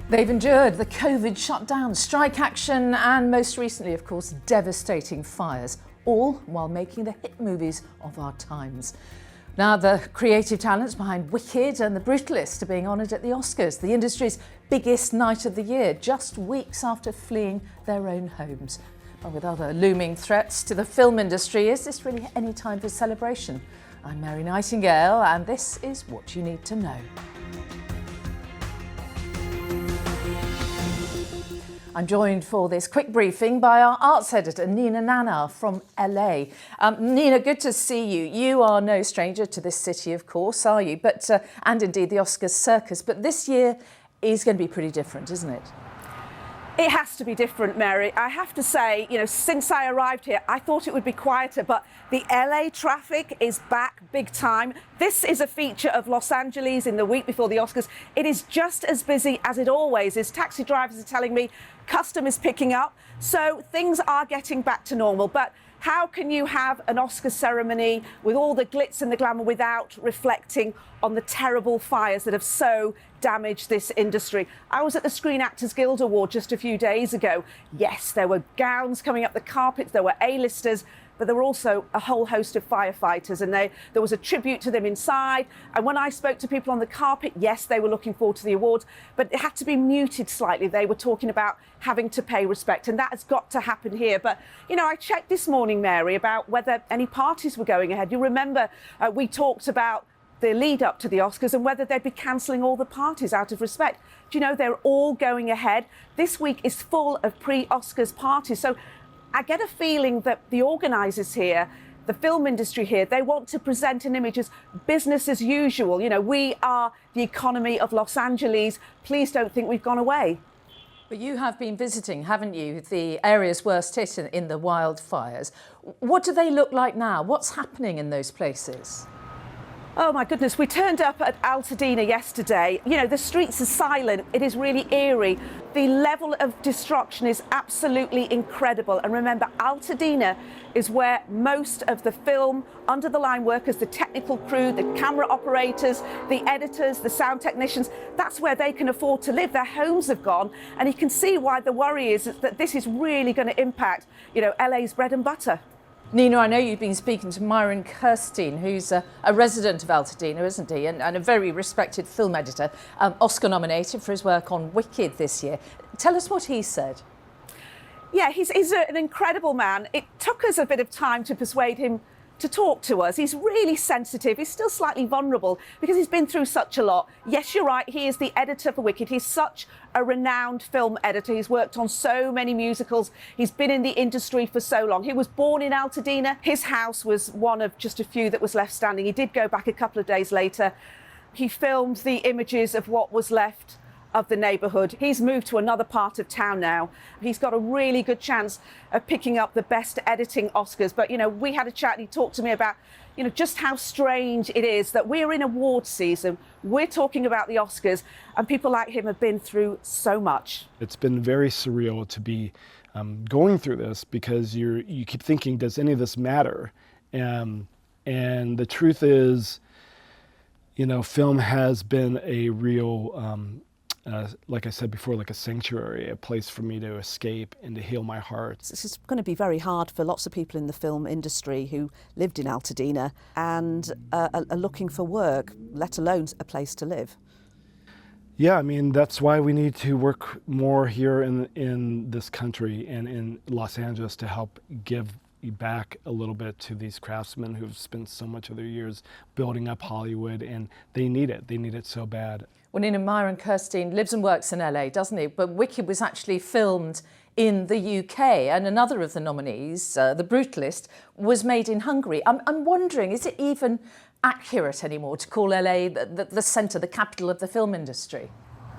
They've endured the COVID shutdown, strike action and most recently, of course, devastating fires, all while making the hit movies of our times. Now the creative talents behind Wicked and The Brutalist are being honoured at the Oscars, the industry's biggest night of the year, just weeks after fleeing their own homes. But with other looming threats to the film industry, is this really any time for celebration? I'm Mary Nightingale and this is What You Need to Know. I'm joined for this quick briefing by our arts editor, Nannar from LA. Nina, good to see you. You are no stranger to this city, of course, are you? But and indeed the Oscars circus. But this year is going to be pretty different, isn't it? It has to be different, Mary. I have to say, since I arrived here, I thought it would be quieter, but the LA traffic is back big time. This is a feature of Los Angeles in the week before the Oscars. It is just as busy as it always is. Taxi drivers are telling me custom is picking up, so things are getting back to normal. But how can you have an Oscar ceremony with all the glitz and the glamour without reflecting on the terrible fires that have so damaged this industry? I was at the Screen Actors Guild Award just a few days ago. Yes, there were gowns coming up the carpets, there were A-listers, but there were also a whole host of firefighters, and there was a tribute to them inside. And when I spoke to people on the carpet, yes, they were looking forward to the awards, but it had to be muted slightly. They were talking about having to pay respect, and that has got to happen here. But, I checked this morning, Mary, about whether any parties were going ahead. You remember we talked about the lead up to the Oscars and whether they'd be cancelling all the parties out of respect. Do you know they're all going ahead? This week is full of pre-Oscars parties. So I get a feeling that the organisers here, the film industry here, they want to present an image as business as usual. We are the economy of Los Angeles. Please don't think we've gone away. But you have been visiting, haven't you, the areas worst hit in the wildfires. What do they look like now? What's happening in those places? Oh my goodness, we turned up at Altadena yesterday. The streets are silent. It is really eerie. The level of destruction is absolutely incredible. And remember, Altadena is where most of the film, under-the-line workers, the technical crew, the camera operators, the editors, the sound technicians, that's where they can afford to live. Their homes have gone. And you can see why the worry is that this is really going to impact, LA's bread and butter. Nina, I know you've been speaking to Myron Kirstein, who's a resident of Altadena, isn't he? And a very respected film editor, Oscar nominated for his work on Wicked this year. Tell us what he said. Yeah, he's an incredible man. It took us a bit of time to persuade him to talk to us. He's really sensitive. He's still slightly vulnerable because he's been through such a lot. Yes, you're right. He is the editor for Wicked. He's such a renowned film editor. He's worked on so many musicals. He's been in the industry for so long. He was born in Altadena. His house was one of just a few that was left standing. He did go back a couple of days later. He filmed the images of what was left of the neighbourhood. He's moved to another part of town now. He's got a really good chance of picking up the best editing Oscars. But, we had a chat and he talked to me about, just how strange it is that we're in awards season. We're talking about the Oscars and people like him have been through so much. It's been very surreal to be going through this because you keep thinking, does any of this matter? And the truth is, film has been a real like I said before, like a sanctuary, a place for me to escape and to heal my heart. This is going to be very hard for lots of people in the film industry who lived in Altadena and are looking for work, let alone a place to live. Yeah, that's why we need to work more here in this country and in Los Angeles to help give back a little bit to these craftsmen who've spent so much of their years building up Hollywood, and they need it. They need it so bad. Well, Nina, Myron Kirstein lives and works in LA, doesn't he? But Wicked was actually filmed in the UK, and another of the nominees, The Brutalist, was made in Hungary. I'm wondering, is it even accurate anymore to call LA the centre, the capital of the film industry?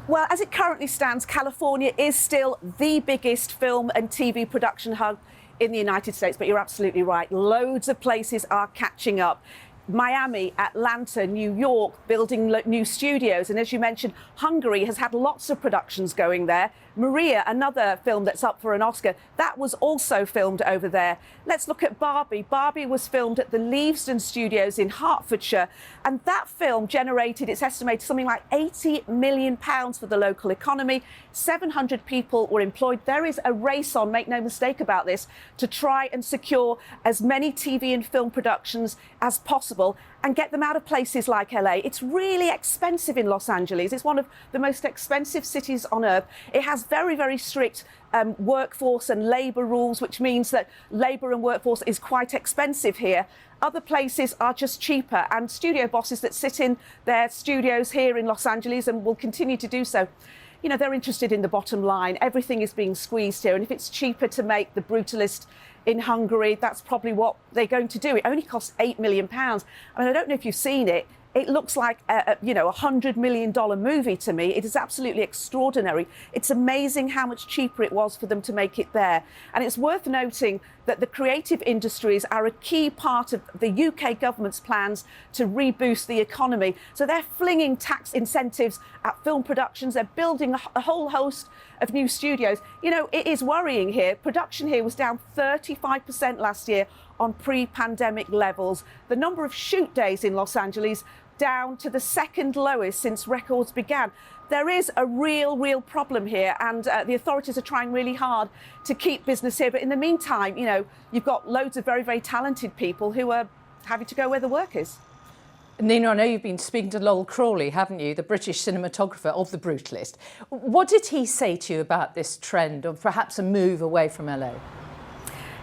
Well, as it currently stands, California is still the biggest film and TV production hub in the United States, but you're absolutely right. Loads of places are catching up. Miami, Atlanta, New York, building new studios. And as you mentioned, Hungary has had lots of productions going there. Maria, another film that's up for an Oscar, that was also filmed over there. Let's look at Barbie. Barbie was filmed at the Leavesden Studios in Hertfordshire, and that film generated, it's estimated, something like £80 million for the local economy. 700 people were employed. There is a race on, make no mistake about this, to try and secure as many TV and film productions as possible and get them out of places like LA. It's really expensive in Los Angeles. It's one of the most expensive cities on earth. It has very, very strict workforce and labour rules, which means that labour and workforce is quite expensive here. Other places are just cheaper, and studio bosses that sit in their studios here in Los Angeles and will continue to do so, you know, they're interested in the bottom line. Everything is being squeezed here, and if it's cheaper to make The Brutalist in Hungary, that's probably what they're going to do. It only costs £8 million. I mean, I don't know if you've seen it. It looks like a $100 million movie to me. It is absolutely extraordinary. It's amazing how much cheaper it was for them to make it there. And it's worth noting that the creative industries are a key part of the UK government's plans to reboost the economy. So they're flinging tax incentives at film productions. They're building a whole host of new studios. You know, it is worrying here. Production here was down 35% last year on pre-pandemic levels. The number of shoot days in Los Angeles down to the second lowest since records began. There is a real problem here, and the authorities are trying really hard to keep business here. But in the meantime, you know, you've got loads of very, very talented people who are having to go where the work is. Nina, I know you've been speaking to Lowell Crawley, haven't you, the British cinematographer of The Brutalist. What did he say to you about this trend of perhaps a move away from LA?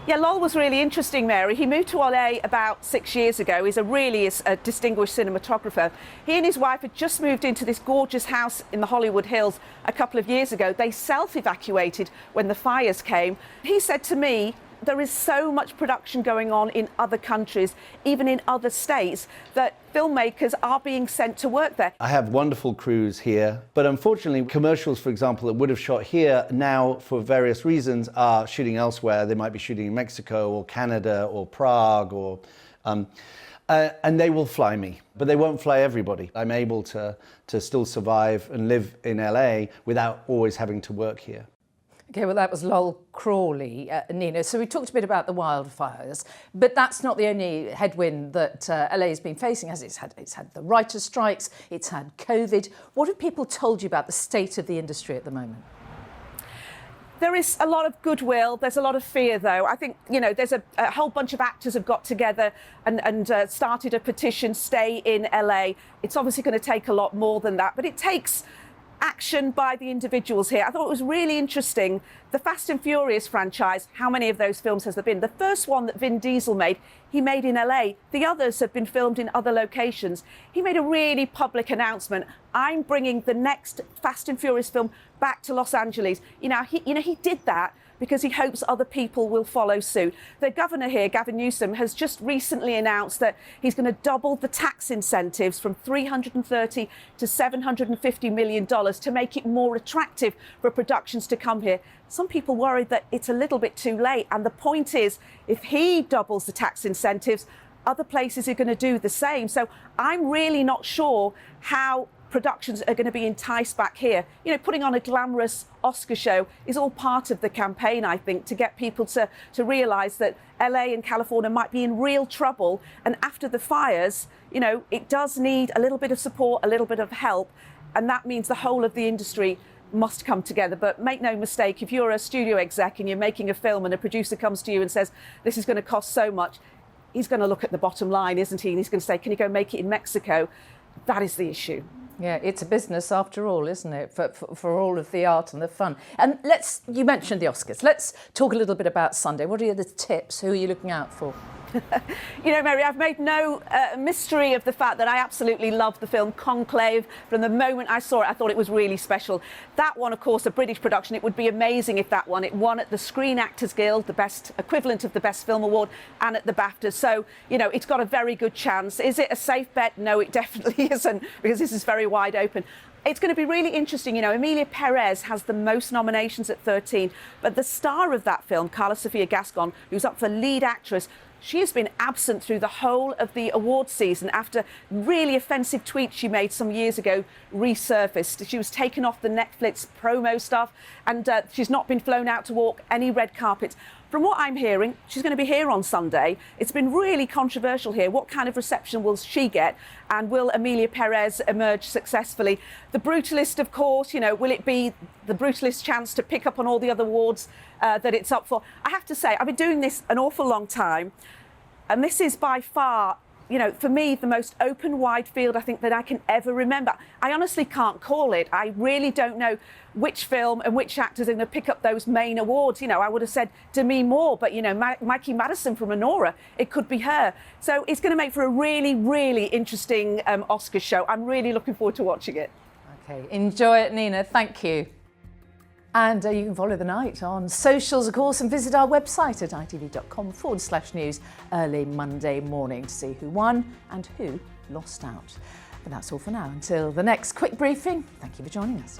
Yeah, Lowell was really interesting, Mary. He moved to LA about 6 years ago. He's a distinguished cinematographer. He and his wife had just moved into this gorgeous house in the Hollywood Hills a couple of years ago. They self-evacuated when the fires came. He said to me, there is so much production going on in other countries, even in other states, that filmmakers are being sent to work there. I have wonderful crews here, but unfortunately commercials, for example, that would have shot here now for various reasons are shooting elsewhere. They might be shooting in Mexico or Canada or Prague or and they will fly me, but they won't fly everybody. I'm able to still survive and live in LA without always having to work here. OK, well, that was Lowell Crawley, Nina. So we talked a bit about the wildfires, but that's not the only headwind that LA has been facing. It's had the writers' strikes, it's had COVID. What have people told you about the state of the industry at the moment? There is a lot of goodwill. There's a lot of fear, though. I think, you know, there's a whole bunch of actors have got together and started a petition, Stay in LA. It's obviously going to take a lot more than that, but it takes action by the individuals here. I thought it was really interesting. The Fast and Furious franchise, how many of those films has there been? The first one that Vin Diesel made, he made in LA. The others have been filmed in other locations. He made a really public announcement. I'm bringing the next Fast and Furious film back to Los Angeles. He did that because he hopes other people will follow suit. The governor here, Gavin Newsom, has just recently announced that he's going to double the tax incentives from $330 to $750 million to make it more attractive for productions to come here. Some people worry that it's a little bit too late. And the point is, if he doubles the tax incentives, other places are going to do the same. So I'm really not sure how productions are going to be enticed back here. You know, putting on a glamorous Oscar show is all part of the campaign, I think, to get people to realise that LA and California might be in real trouble. And after the fires, you know, it does need a little bit of support, a little bit of help. And that means the whole of the industry must come together. But make no mistake, if you're a studio exec and you're making a film and a producer comes to you and says, this is going to cost so much, he's going to look at the bottom line, isn't he? And he's going to say, can you go make it in Mexico? That is the issue. Yeah, it's a business after all, isn't it, for all of the art and the fun. And you mentioned the Oscars. Let's talk a little bit about Sunday. What are the tips? Who are you looking out for? You know, Mary, I've made no mystery of the fact that I absolutely love the film Conclave. From the moment I saw it, I thought it was really special. That one, of course, a British production. It would be amazing if that won. It won at the Screen Actors Guild, the best equivalent of the Best Film Award, and at the BAFTAs. So, you know, it's got a very good chance. Is it a safe bet? No, it definitely isn't, because this is very wide open. It's going to be really interesting. You know, Emilia Perez has the most nominations at 13, but the star of that film, Carla Sofia Gascon, who's up for lead actress, She has been absent through the whole of the awards season after really offensive tweets she made some years ago resurfaced. She was taken off the Netflix promo stuff, and she's not been flown out to walk any red carpets. From what I'm hearing, she's going to be here on Sunday. It's been really controversial here. What kind of reception will she get? And will Emilia Perez emerge successfully? The Brutalist, of course, you know, will it be the Brutalist chance to pick up on all the other awards that it's up for? I have to say, I've been doing this an awful long time, and this is by far, you know, for me, the most open, wide field I think that I can ever remember. I honestly can't call it. I really don't know which film and which actors are going to pick up those main awards. You know, I would have said Demi Moore, but, you know, Mikey Madison from Nannar, it could be her. So it's going to make for a really, really interesting Oscars show. I'm really looking forward to watching it. OK, enjoy it, Nina. Thank you. And you can follow the night on socials, of course, and visit our website at itv.com/news early Monday morning to see who won and who lost out. But that's all for now. Until the next quick briefing, thank you for joining us.